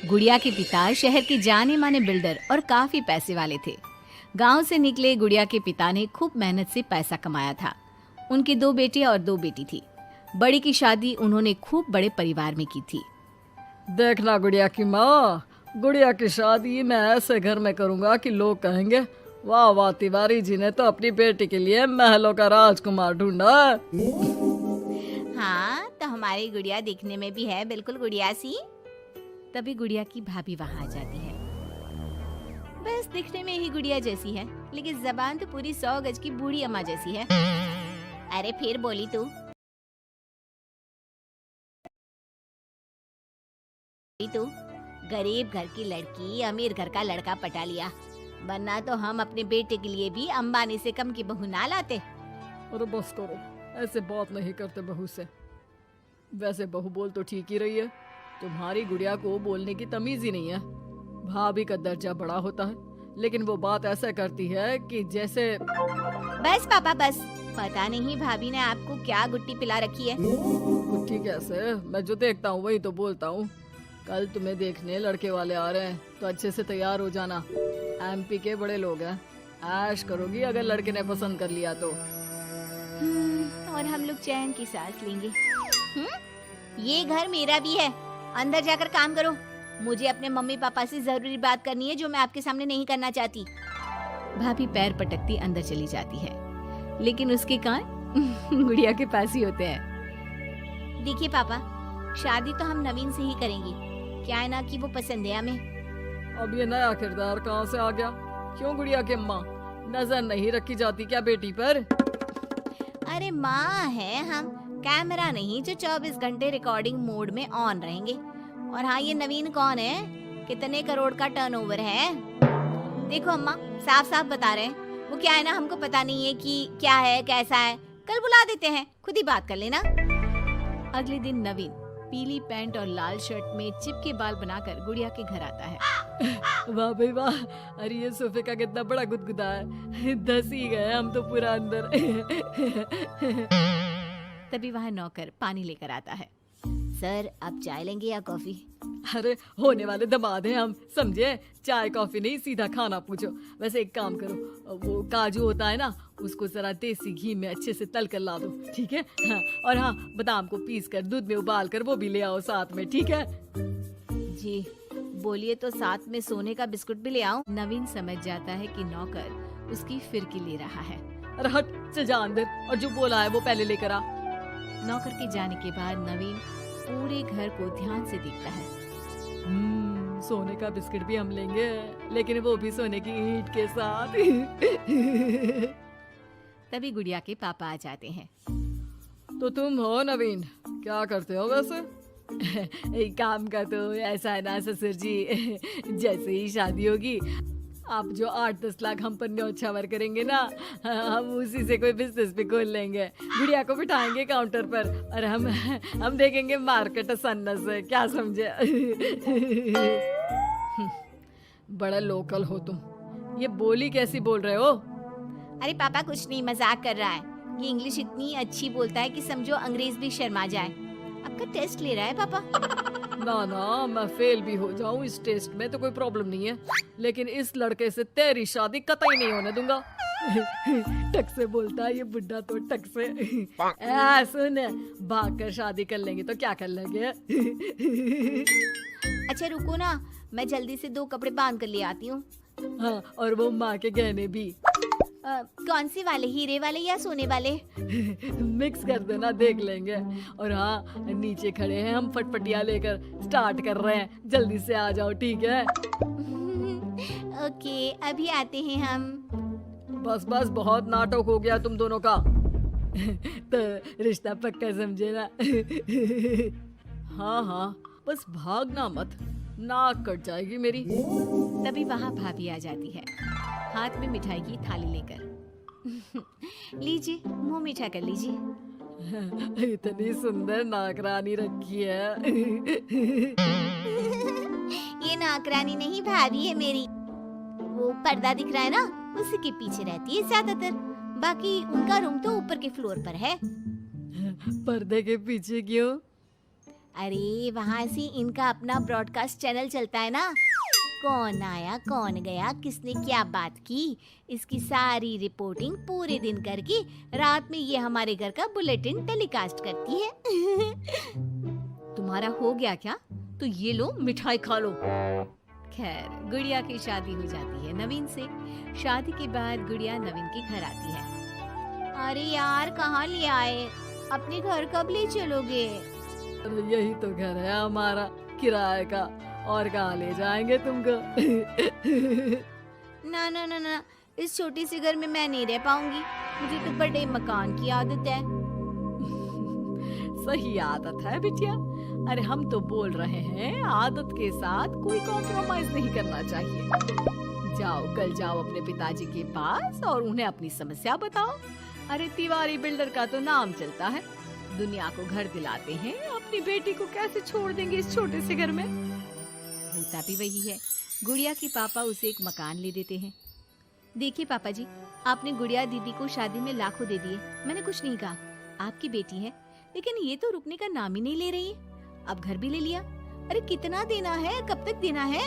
गुड़िया के पिता शहर के जाने माने बिल्डर और काफी पैसे वाले थे। गांव से निकले गुड़िया के पिता ने खूब मेहनत से पैसा कमाया था। उनकी 2 बेटे और 2 बेटी थी। बड़ी की शादी उन्होंने खूब बड़े परिवार में की थी। देखना गुड़िया की माँ, गुड़िया की शादी मैं ऐसे घर में करूंगा कि लोग कहेंगे वाह वाह, तिवारी जी ने तो अपनी बेटी के लिए महलों का राजकुमार ढूंढा। हाँ, तो हमारी गुड़िया दिखने में भी है बिल्कुल गुड़िया सी। तभी गुड़िया की भाभी वहाँ आ जाती है। बस दिखने में ही गुड़िया जैसी है, लेकिन जबान तो पूरी 100 गज की बूढ़ी अम्मा जैसी है। अरे फिर बोली तू गरीब घर की लड़की अमीर घर का लड़का पटा लिया, वरना तो हम अपने बेटे के लिए भी अंबानी से कम की बहू ना लाते। अरे बस करो, ऐसे बात नहीं करते बहू से। वैसे बहू बोल तो ठीक ही रही है, तुम्हारी गुड़िया को बोलने की तमीज ही नहीं है। भाभी का दर्जा बड़ा होता है, लेकिन वो बात ऐसा करती है कि जैसे। बस पापा बस, पता नहीं भाभी ने आपको क्या गुट्टी पिला रखी है। गुट्टी कैसे, मैं जो देखता हूँ वही तो बोलता हूँ। कल तुम्हें देखने लड़के वाले आ रहे हैं, तो अच्छे से तैयार हो जाना। एमपी के बड़े लोग हैं, ऐश करोगी अगर लड़के ने पसंद कर लिया तो। और हम लोग चैन की सांस लेंगे। ये घर मेरा भी है, अंदर जाकर काम करो। मुझे अपने मम्मी पापा से जरूरी बात करनी है जो मैं आपके सामने नहीं करना चाहती। भाभी पैर पटकती अंदर चली जाती है, लेकिन उसके कान गुड़िया के पास ही होते हैं। देखिए पापा, शादी तो हम नवीन से ही करेंगे। क्या है ना कि वो पसंद है हमें। अब ये नया किरदार कहाँ से आ गया? क्यों गुड़िया के माँ, नजर नहीं रखी जाती क्या बेटी पर? अरे माँ है हम, कैमरा नहीं जो 24 घंटे रिकॉर्डिंग मोड में ऑन रहेंगे। और हाँ, ये नवीन कौन है, कितने करोड़ का टर्नओवर है? देखो अम्मा, साफ साफ बता रहे हैं। वो क्या है ना, हमको पता नहीं है कि क्या है कैसा है। कल बुला देते हैं, खुद ही बात कर लेना। अगले दिन नवीन पीली पैंट और लाल शर्ट में चिपके बाल बनाकर गुड़िया के घर आता है। वाह भाई वाह, अरे ये सोफे का कितना बड़ा गुदगुदा है, धस ही गए हम तो पूरा अंदर। तभी वहाँ नौकर पानी लेकर आता है। सर, आप चाय लेंगे या कॉफी? अरे होने वाले दामाद हैं हम, समझे? चाय कॉफी नहीं, सीधा खाना पूछो। वैसे एक काम करो, वो काजू होता है ना, उसको जरा देसी घी में अच्छे से तल कर ला दो, ठीक है? हाँ, और हाँ, बादाम को पीस कर दूध में उबाल कर वो भी ले आओ साथ में, ठीक है? जी बोलिए, तो साथ में सोने का बिस्कुट भी ले आऊं? नवीन समझ जाता है कि नौकर उसकी फिरकी ले रहा है। अरे हट, चल जा अंदर, और जो बोला है वो पहले लेकर आ। नौकर के जाने के बाद नवीन पूरे घर को ध्यान से देखता है। सोने का बिस्किट भी हम लेंगे, लेकिन वो भी सोने की ईंट के साथ। तभी गुड़िया के पापा आ जाते हैं। तो तुम हो नवीन, क्या करते हो वैसे? एक काम का तो ऐसा है ना ससुर जी, जैसे ही शादी होगी आप जो 8-10 लाख हम पर न्योछावर करेंगे ना, हम उसी से कोई बिजनेस भी खोल लेंगे। गुड़िया को बिठाएंगे काउंटर पर और हम देखेंगे मार्केट सन्नत से, क्या समझे? बड़ा लोकल हो तुम, ये बोली कैसी बोल रहे हो? अरे पापा कुछ नहीं, मजाक कर रहा है। ये इंग्लिश इतनी अच्छी बोलता है कि समझो अंग्रेज भी शर्मा जाए। आपका टेस्ट ले रहा है पापा? ना ना, मैं फेल भी हो जाऊं इस टेस्ट में तो कोई प्रॉब्लम नहीं है, लेकिन इस लड़के से तेरी शादी कतई नहीं होने दूंगा। टक से बोलता है ये बुड्ढा तो, टक से। सुन, भाग कर शादी कर लेंगे तो क्या कर लेंगे? अच्छा रुको ना, मैं जल्दी से 2 कपड़े बांध कर ले आती हूँ। हाँ, और वो माँ के गहने भी। कौन से वाले, हीरे वाले या सोने वाले? मिक्स कर देना, देख लेंगे। और हाँ, नीचे खड़े हैं हम फटफटिया लेकर, स्टार्ट कर रहे हैं, जल्दी से आ जाओ, ठीक है? ओके, अभी आते हैं हम। बस बस, बहुत नाटक हो गया तुम दोनों का। तो रिश्ता पक्का समझे ना? हाँ हाँ, बस भागना मत, नाक कट जाएगी मेरी। तभी वहाँ भाभी आ जाती है, हाथ में मिठाई की थाली लेकर। लीजिए, मुंह मीठा कर लीजिए। इतनी सुंदर नाकरानी रखी है। ये नाकरानी नहीं, भाभी है मेरी। वो पर्दा दिख रहा है ना, उसी के पीछे रहती है ज्यादातर। बाकी उनका रूम तो ऊपर के फ्लोर पर है। पर्दे के पीछे क्यों? अरे वहाँ से इनका अपना ब्रॉडकास्ट चैनल चलता है ना, कौन आया कौन गया किसने क्या बात की, इसकी सारी रिपोर्टिंग पूरे दिन करके रात में ये हमारे घर का बुलेटिन टेलीकास्ट करती है। तुम्हारा हो गया क्या? तो ये लो मिठाई खा लो। खैर गुड़िया की शादी हो जाती है नवीन से। शादी के बाद गुड़िया नवीन के घर आती है। अरे यार कहाँ ले आए, अपने घर कब ले चलोगे? अरे यही तो घर है हमारा किराए का, और कहाँ ले जाएंगे तुमको? ना ना ना ना, इस छोटी सी घर में मैं नहीं रह पाऊंगी, मुझे तो बड़े मकान की आदत है। सही आदत है बिटिया। अरे हम तो बोल रहे हैं आदत के साथ कोई कॉम्प्रोमाइज नहीं करना चाहिए। जाओ कल जाओ अपने पिताजी के पास और उन्हें अपनी समस्या बताओ। अरे तिवारी बिल्डर का तो नाम चलता है, दुनिया को घर दिलाते हैं, अपनी बेटी को कैसे छोड़ देंगे इस छोटे से घर में? होता भी वही है। गुड़िया के पापा उसे एक मकान ले देते हैं। देखिए पापा जी, आपने गुड़िया दीदी को शादी में लाखों दे दिए, मैंने कुछ नहीं कहा, आपकी बेटी है, लेकिन ये तो रुकने का नाम ही नहीं ले रही है। अब घर भी ले लिया। अरे कितना देना है, कब तक देना है?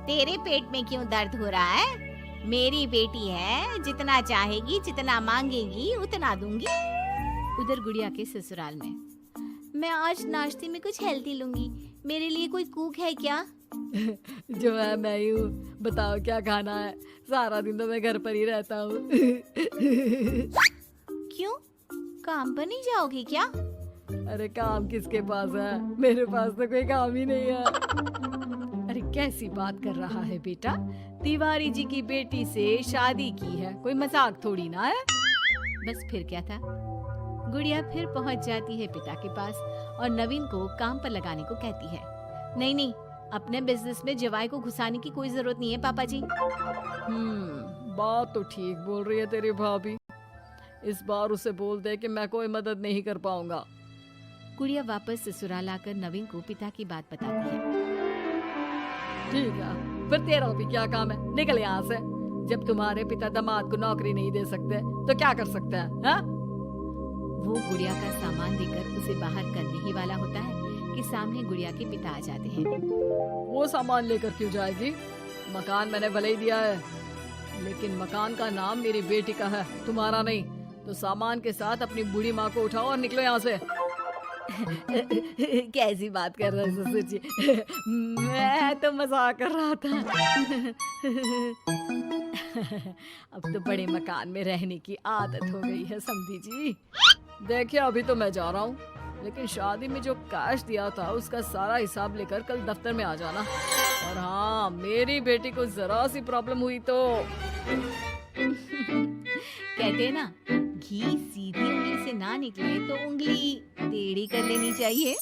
तेरे पेट में क्यों दर्द हो रहा है? मेरी बेटी है, जितना चाहेगी जितना मांगेगी उतना दूंगी। उधर गुड़िया के ससुराल में, मैं आज नाश्ते में कुछ हेल्दी लूंगी, मेरे लिए कोई कुक है क्या? जो है मैं ही हूँ, बताओ क्या खाना है? सारा दिन तो मैं घर पर ही रहता हूँ। क्यों, काम पर नहीं जाओगी क्या? अरे काम किसके पास है, मेरे पास तो कोई काम ही नहीं है। अरे कैसी बात कर रहा है बेटा, तिवारी जी की बेटी से शादी की है, कोई मजाक थोड़ी ना है। बस फिर क्या था, गुड़िया फिर पहुंच जाती है पिता के पास और नवीन को काम पर लगाने को कहती है। नहीं नहीं, अपने बिजनेस में जवाई को घुसाने की कोई जरूरत नहीं है पापा जी। बात तो ठीक बोल रही है तेरी भाभी, इस बार उसे बोल दे कि मैं कोई मदद नहीं कर पाऊंगा। गुड़िया वापस ससुराल आकर नवीन को पिता की बात बताती है। ठीक है, फिर तेरा भी क्या काम है, निकल यहाँ से। जब तुम्हारे पिता दामाद को नौकरी नहीं दे सकते तो क्या कर सकते हैं, हाँ? वो गुड़िया का सामान देकर उसे बाहर करने ही वाला होता है कि सामने गुड़िया के पिता आ जाते हैं। वो सामान लेकर क्यों जाएगी? मकान मैंने भले ही दिया है, लेकिन मकान का नाम मेरी बेटी का है, तुम्हारा नहीं। तो सामान के साथ अपनी बूढ़ी माँ को उठाओ और निकलो यहाँ से। कैसी बात कर रहे हैं ससुर जी? मैं तो मजाक कर रहा था। अब तो बड़े मकान में रहने की आदत हो गई है समधी जी। देखिए अभी तो मैं जा रहा हूँ, लेकिन शादी में जो कैश दिया था उसका सारा हिसाब लेकर कल दफ्तर में आ जाना। और हाँ, मेरी बेटी को जरा सी प्रॉब्लम हुई तो कहते हैं ना, घी सीधी उंगली से ना निकले तो उंगली टेढ़ी कर लेनी चाहिए।